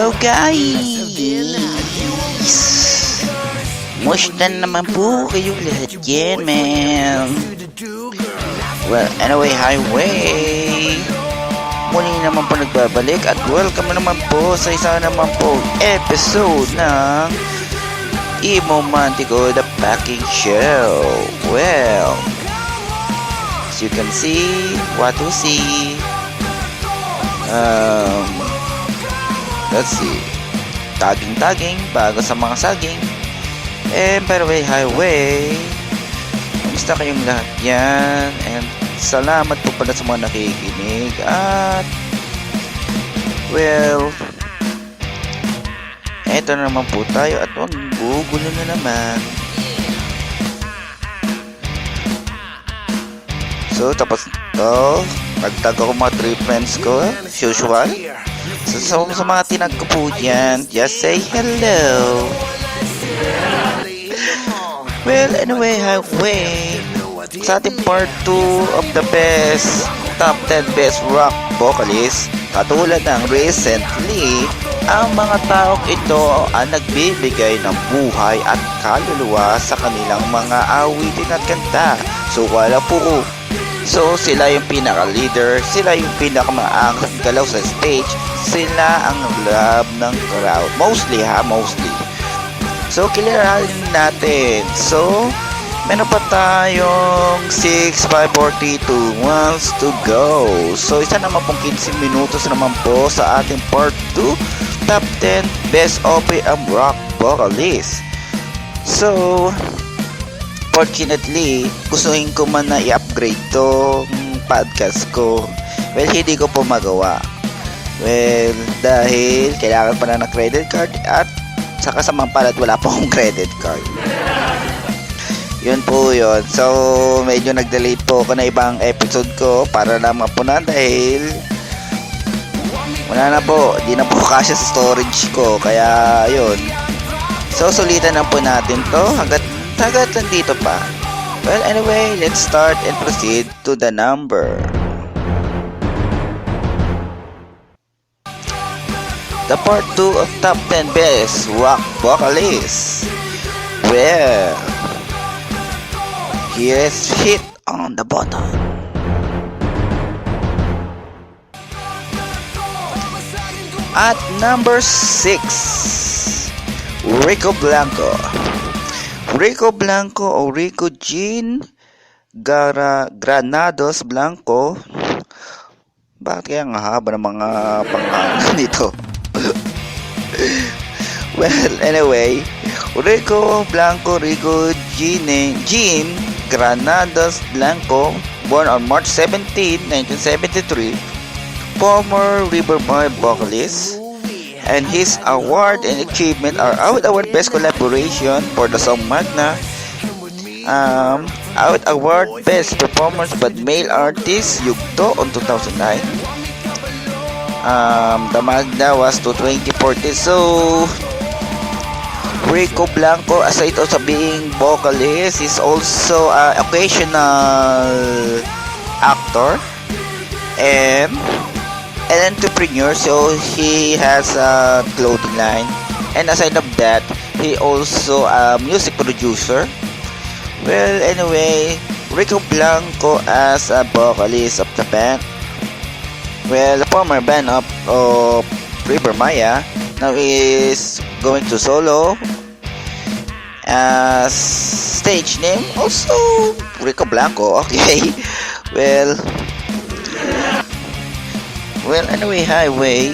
Hello guys! Musta naman po kayo lahat yan, man? Well, anyway, highway! Muli naman po nagbabalik at welcome naman po sa isa naman po episode ng Emo Mantico The Packing Show. Well, as you can see, what to see. Let's see. Tagging bago sa mga saging. And by the way, highway. Kamusta kayong lahat yan? And salamat po pala sa mga nakikinig. At well, eto na naman po tayo. At wag gugulo na naman. So tapos to. Nagtag ako mga 3 friends ko, as usual. So sa mga tinag ko po dyan, just say hello. Well, anyway, highway. Sa ating part 2 of the best, top 10 best rock vocalists, katulad ng recently, ang mga taong ito ang nagbibigay ng buhay at kaluluwa sa kanilang mga awitin at kanta. So wala po ko. So, sila yung pinaka-leader, sila yung pinaka-maangas galaw sa stage, sila ang love ng crowd. Mostly. So, kilalanin natin. So, meron pa tayong 6, 5, 4, 3, 2, 1 to go. So, isa naman pong 15 minutos naman po sa ating part 2, top 10 best OPM rock vocalist. So, fortunately, gustuhin ko man na i-upgrade tong podcast ko. Well, hindi ko po magawa. Well, dahil kailangan pa na ng credit card at sa kasamang palad wala pa akong credit card. Yun po yun. So, medyo nag-delete po ako na ibang episode ko para naman po na dahil wala na po. Di na po kasya sa storage ko. Kaya, yun. So, sulitan na po natin to hanggat nandito pa. Well, anyway, let's start and proceed to the number. The part 2 of top 10 best rock vocalists. Well, here's Hit on the Bottom. At number 6, Rico Blanco. Rico Blanco o Rico Jean Granados Blanco. Bakit kaya ang haba ng mga pangalan nito? Well, anyway, Rico Blanco, Rico Jean Granados Blanco, born on March 17, 1973, former Riverboy vocalist. And his award and achievement are Out Award Best Collaboration for the song Magna, Out Award Best Performance by Male Artist Yugto on 2009. The Magna was to 2014. So Rico Blanco, aside also being vocalist, is also an occasional actor and an entrepreneur, so he has a clothing line, and aside of that, he also a music producer. Well, anyway, Rico Blanco as a vocalist of the band, well, the former band of River Maya, now is going to solo as stage name also Rico Blanco. Okay. Well, anyway, highway.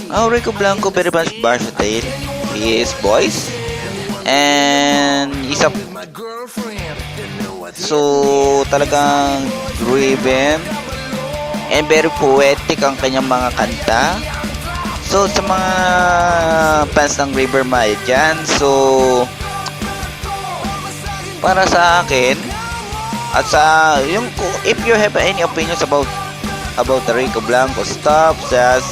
Rico Blanco very much versatile. He is voice and he's a so talagang driven and very poetic ang kanyang mga kanta. So sa mga fans ng River Maya dyan, so para sa akin at sa yung if you have any opinions about the Rico Blanco stuff, just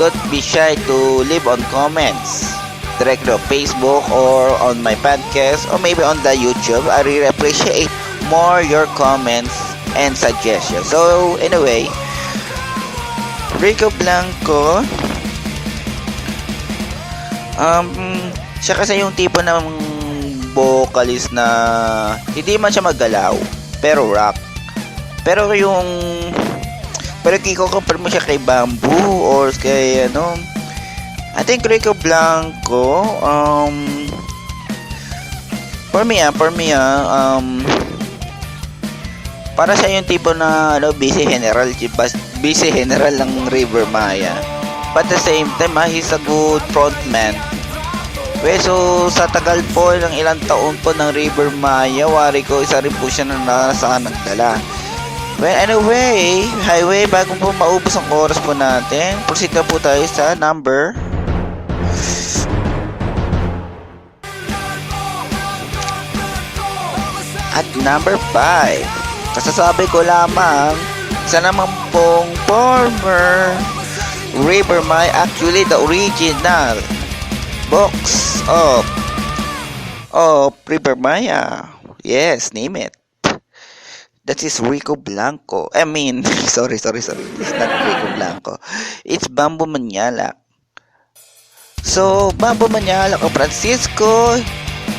don't be shy to leave on comments directly on Facebook or on my podcast or maybe on the YouTube. I really appreciate more your comments and suggestions. So anyway, Rico Blanco, siya kasi yung tipo ng vocalist na hindi man siya maggalaw, pero rock. Pero i-compare mo siya kay Bamboo or kay I think Rico Blanco, for me, para siya yung tipo na busy general ng River Maya. But at the same time, he's a good frontman. So sa tagal po ng ilang taon po ng River Maya, wari ko isa rin po siya na nasaan nagdala. Well, anyway, highway, bago po maubos ang oras po natin, proceed na po tayo sa number. At number 5, kasasabi ko lamang, isa naman pong former River Maya, actually the original box of River Maya. Yes, name it. That is Rico Blanco. I mean, sorry. It's not Rico Blanco. It's Bamboo Manyalak. So, Bamboo Manyalak o Francisco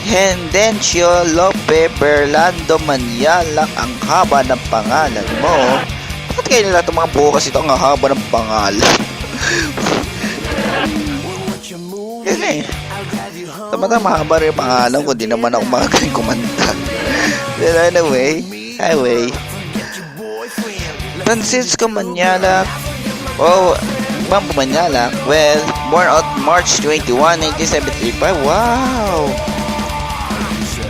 Hendencio Lope Berlando Manyalak, ang haba ng pangalan mo. Bakit kayo nila itong mga bukas ito ang haba ng pangalan? Yan tama-tama mahaba rin yung pangalan ko, di naman ako makagaling kumanta. But anyway, highway, Francisco Manyalak, Bamboo Manyalak, well, born on March 21, 1975. Wow!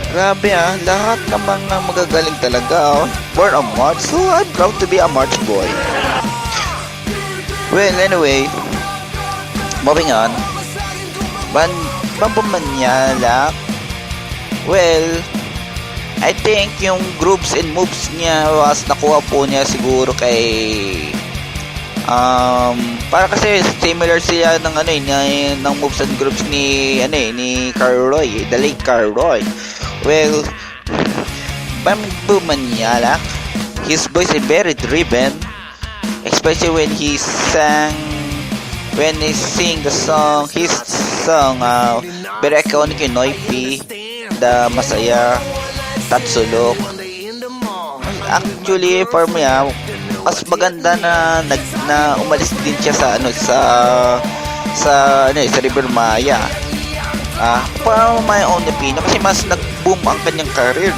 Grabe lahat ng mga magagaling talaga born on March, so I'm proud to be a March boy. Well, anyway, moving on. Bamboo Manyalak, well, I think yung groups and moves niya was nakuha po niya siguro kay para kasi similar siya ng ng moves and groups ni Carl Roy, the late Carl Roy. Well, Bamboo Manyalak, his voice is very driven, especially when he sing his song, very iconic in Noipi, the Masaya, Tatsulok. Actually, for me, mas maganda na umalis din siya sa River Maya. For my own opinion, kasi mas nag-boom ang kanyang career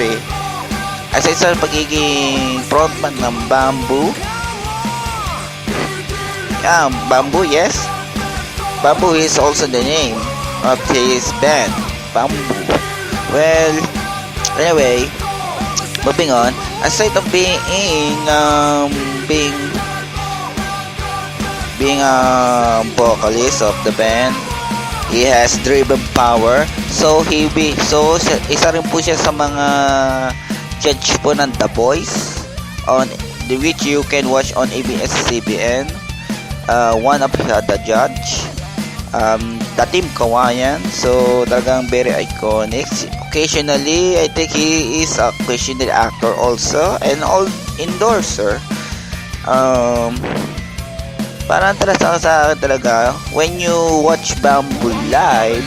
aside sa pagiging frontman ng Bamboo. Bamboo, yes. Bamboo is also the name of his band, Bamboo. Well, anyway, moving on. Aside of being a vocalist of the band, he has driven power. So isa rin po siya sa mga judge po ng The Voice, on which you can watch on ABS-CBN. One of the judge, the Team Kawayan. So talagang very iconic. Occasionally, I think he is a occasional actor also and all endorser. Parang talaga sa akin talaga, when you watch Bamboo live,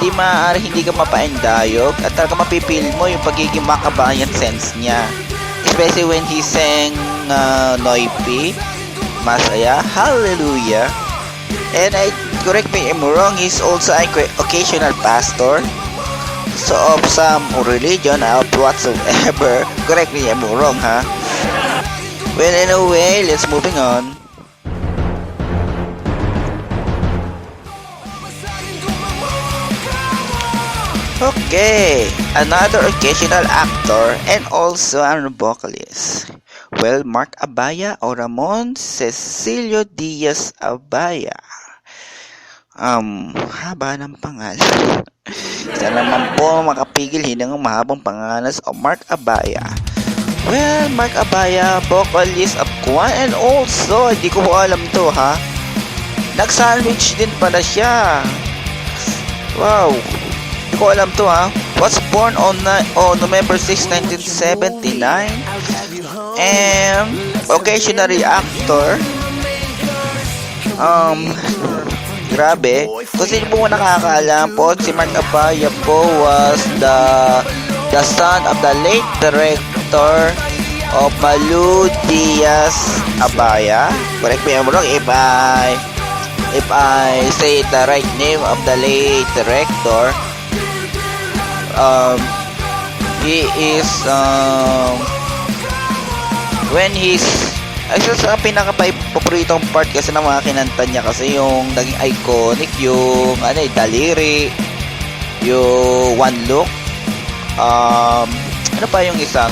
hindi ka mapaendayog at talaga mapipil mo yung pagiging makabayan sense niya, especially when he sang Noipi, Masaya, Hallelujah. And correct me if I'm wrong, he's also an occasional pastor of some religion or whatsoever. Correct me if I'm wrong, ha? Well, anyway, let's moving on. Okay, another occasional actor and also a vocalist. Well, Mark Abaya o Ramon Cecilio Diaz Abaya. Haba ng pangalan. Isa naman po makapigil hinang mahabang pangalan o Mark Abaya. Well, Mark Abaya, vocalist of Kwan, and also, hindi ko po alam to, ha? Nag-sandwich din pala siya. Wow. Hindi ko alam to, ha? Was born on November 6, 1979. And occasionally actor Grabe. Kung sino po nakakaalam po, si Mark Abaya po was the son of the late director of Malu Diaz Abaya. Correct me if I'm wrong if I say the right name of the late director. He is when he's actually sa pinaka-paboritong part kasi ng mga kinanta niya kasi yung naging iconic yung daliri, yung one look, ano pa yung isang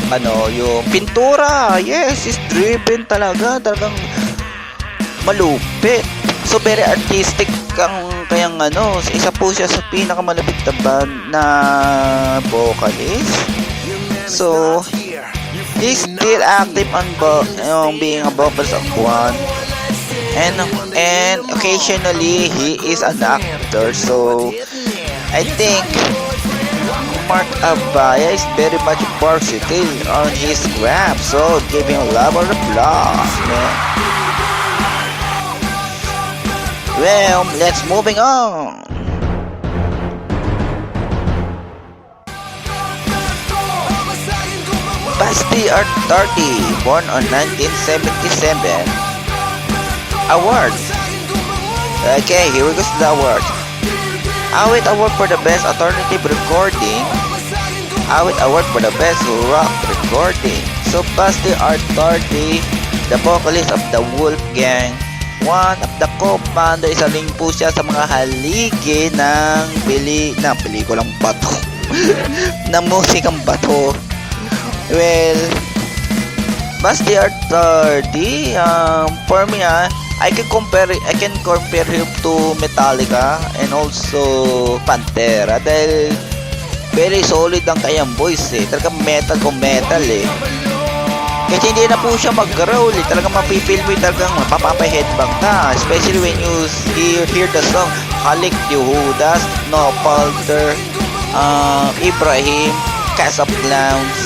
yung pintura. Yes, is driven talagang malupit. So very artistic kayang isa po siya sa pinakamalapit na band na vocalist. So he's still active on being a vocalist of one, and occasionally he is an actor. So I think Mark Abaya is very much versatile on his craft. So give him a lot of applause, man. Well, let's moving on. Basti Artardi, born on 1977. Award. Okay, here we go to the award. Awit Award for the Best Alternative Recording. Awit Award for the Best Rock Recording. So, Basti Artardi, the vocalist of the Wolfgang, one of the co-founder, isa rin po siya sa mga haligi ng pelikulang bato. ng musikang bato. Well, Basti Artardi, for me, I can compare him to Metallica and also Pantera dahil very solid ang kanyang voice Talagang metal kung metal Kasi hindi na po siya mag-growl Talagang mapipil mo talagang mapapahedbang ka. Especially when you hear the song Halik Yehudas, No Palter, Ibrahim, Cast of Clowns.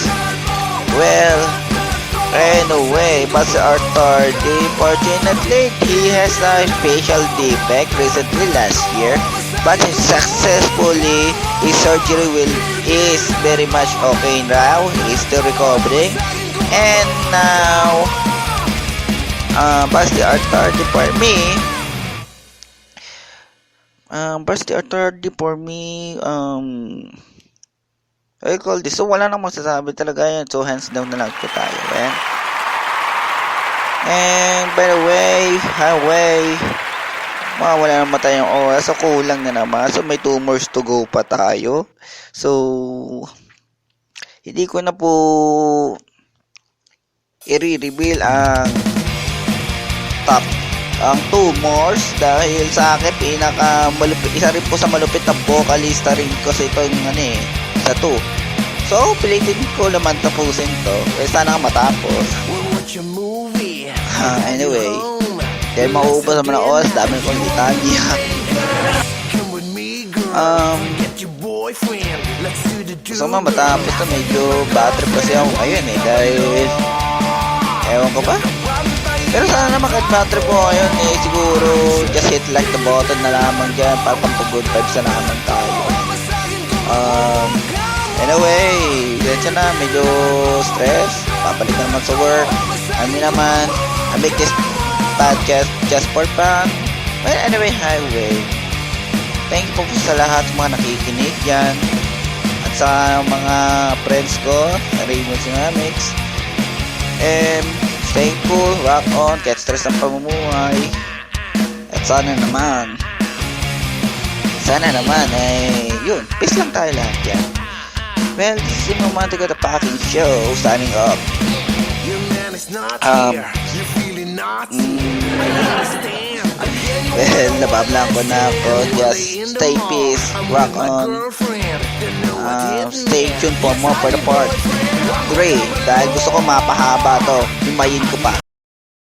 Well, anyway, Basti Artardi, fortunately, he has a facial defect recently last year, but successfully, his surgery is very much okay now. He's still recovering, and now, Basti Artardi for me, I call this. So, wala nang masasabi talaga yan. So, hands down na lang po tayo. And, by the way, wala naman tayong oras. So, kulang na naman. So, may 2 more to go pa tayo. So, hindi ko na po i-reveal ang 2 more dahil sa akin pinaka-malupit. Isa rin po sa malupit na vocalista rin kasi ito yung sa 2. So, pilitin ko naman tapusin to. Sana matapos. Anyway, dahil mauubos naman ang oras, dami kong litanya. Gusto mo matapos to, medyo battery kasi ako ngayon dahil ewan ko ba? Pero sana naman kahit battery po ngayon siguro just hit like the button na lamang dyan para pag-good vibes na naman tayo. Anyway, ganyan na, medyo stress. Papalik na naman sa work. I make this podcast just for fun. Well, anyway, thank you po sa lahat mga nakikinig dyan. At sa mga friends ko, Raymond Sinamix. And stay cool, rock on, get stress ang pamumuhay. At sana naman, yun, peace lang tayo lahat yan. Well, this is Romantic at the Packing Show, signing up. Well, nabablang ko na ako. Just stay peace, rock on. Stay tuned for more for the part 3. Dahil gusto ko mapahaba to, himayin ko pa.